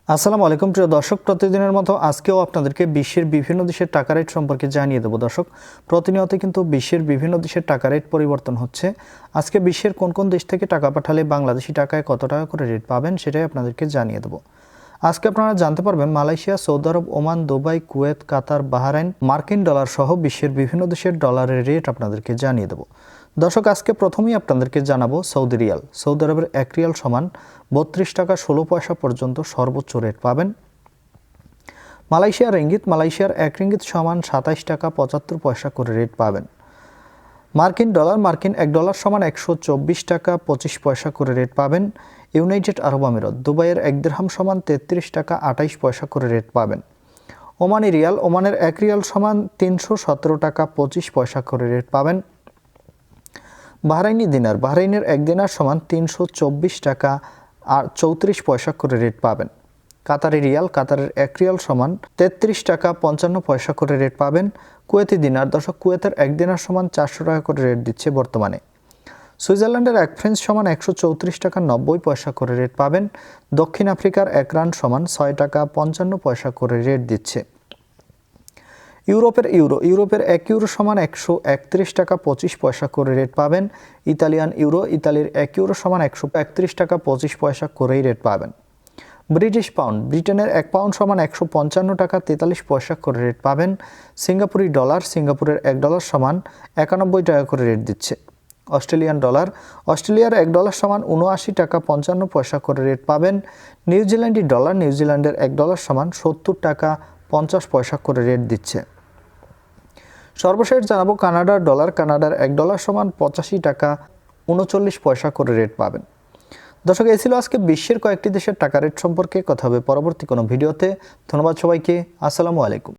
আসসালামু আলাইকুম প্রিয় দর্শক, প্রতিদিনের মতো আজকেও আপনাদেরকে বিশ্বের বিভিন্ন দেশের টাকা রেট সম্পর্কে জানিয়ে দেব। দর্শক, প্রতিনিয়ত কিন্তু বিশ্বের বিভিন্ন দেশের টাকা রেট পরিবর্তন হচ্ছে। আজকে বিশ্বের কোন কোন দেশ থেকে টাকা পাঠালে বাংলাদেশি টাকায় কত টাকা করে রেট পাবেন সেটাই আপনাদেরকে জানিয়ে দেব। আজকে আপনারা জানতে পারবেন মালয়েশিয়া, সৌদি আরব, ওমান, দুবাই, কুয়েত, কাতার, বাহরাইন, মার্কিন ডলার সহ বিশ্বের বিভিন্ন দেশের ডলারের রেট আপনাদেরকে জানিয়ে দেব। দর্শক, আজকে প্রথমেই আপনাদেরকে জানাবো সৌদি রিয়াল। সৌদি আরবের 1 রিয়াল সমান 32 টাকা 16 পয়সা পর্যন্ত সর্বোচ্চ রেট পাবেন। মালয়েশিয়ার রিঙ্গিত, মালয়েশিয়ার 1 রিঙ্গিত সমান 27 টাকা 75 পয়সা করে রেট পাবেন। মার্কিন ডলার, মার্কিন 1 ডলার সমান 124 টাকা 25 পয়সা করে রেট পাবেন। ইউনাইটেড আরব আমিরাত, দুবাইয়ের 1 দিরহাম সমান 33 টাকা 28 পয়সা করে রেট পাবেন। ওমানি রিয়াল, ওমানের 1 রিয়াল সমান 317 টাকা 25 পয়সা করে রেট পাবেন। বাহরাইনি দিনার, বাহরাইনের 1 দিনার সমান 324 টাকা 34 পয়সা করে রেট পাবেন। কাতারি রিয়াল, কাতারের 1 রিয়াল সমান 33 টাকা 55 পয়সা করে রেট পাবেন। কুয়েতি দিনার, দর্শক কুয়েতের 1 দিনার সমান 400 টাকা করে রেট দিচ্ছে বর্তমানে। সুইজারল্যান্ডের 1 ফ্রেঞ্চ সমান 134 টাকা 90 পয়সা করে রেট পাবেন। দক্ষিণ আফ্রিকার 1 রান সমান 6 টাকা 55 পয়সা করে রেট দিচ্ছে। ইউরোপের ইউরো, ইউরোপের 1 ইউরো সমান 131 টাকা 25 পয়সা করে রেট পাবেন। ইতালিয়ান ইউরো, ইতালির 1 ইউরো সমান 131 টাকা 25 পয়সা করেই রেট পাবেন। ব্রিটিশ পাউন্ড, ব্রিটেনের 1 পাউন্ড সমান 155 টাকা 43 পয়সা করে রেট পাবেন। সিঙ্গাপুরি ডলার, সিঙ্গাপুরের 1 ডলার সমান 91 টাকা করে রেট দিচ্ছে। অস্ট্রেলিয়ান ডলার, অস্ট্রেলিয়ার 1 ডলার সমান 79 টাকা 55 পয়সা করে রেট পাবেন। নিউজিল্যান্ডি ডলার, নিউজিল্যান্ডের 1 ডলার সমান 70 টাকা 50 পয়সা করে রেট দিচ্ছে। সর্বশেষ জানাবো কানাডার ডলার, কানাডার 1 ডলার সমান 85 টাকা 39 পয়সা করে রেট পাবেন। দর্শক, এই ছিল আজকে বিশ্বের কয়েকটি দেশের টাকা রেট সম্পর্কে। কথা হবে পরবর্তী কোনো ভিডিওতে। ধন্যবাদ সবাইকে। আসসালামু আলাইকুম।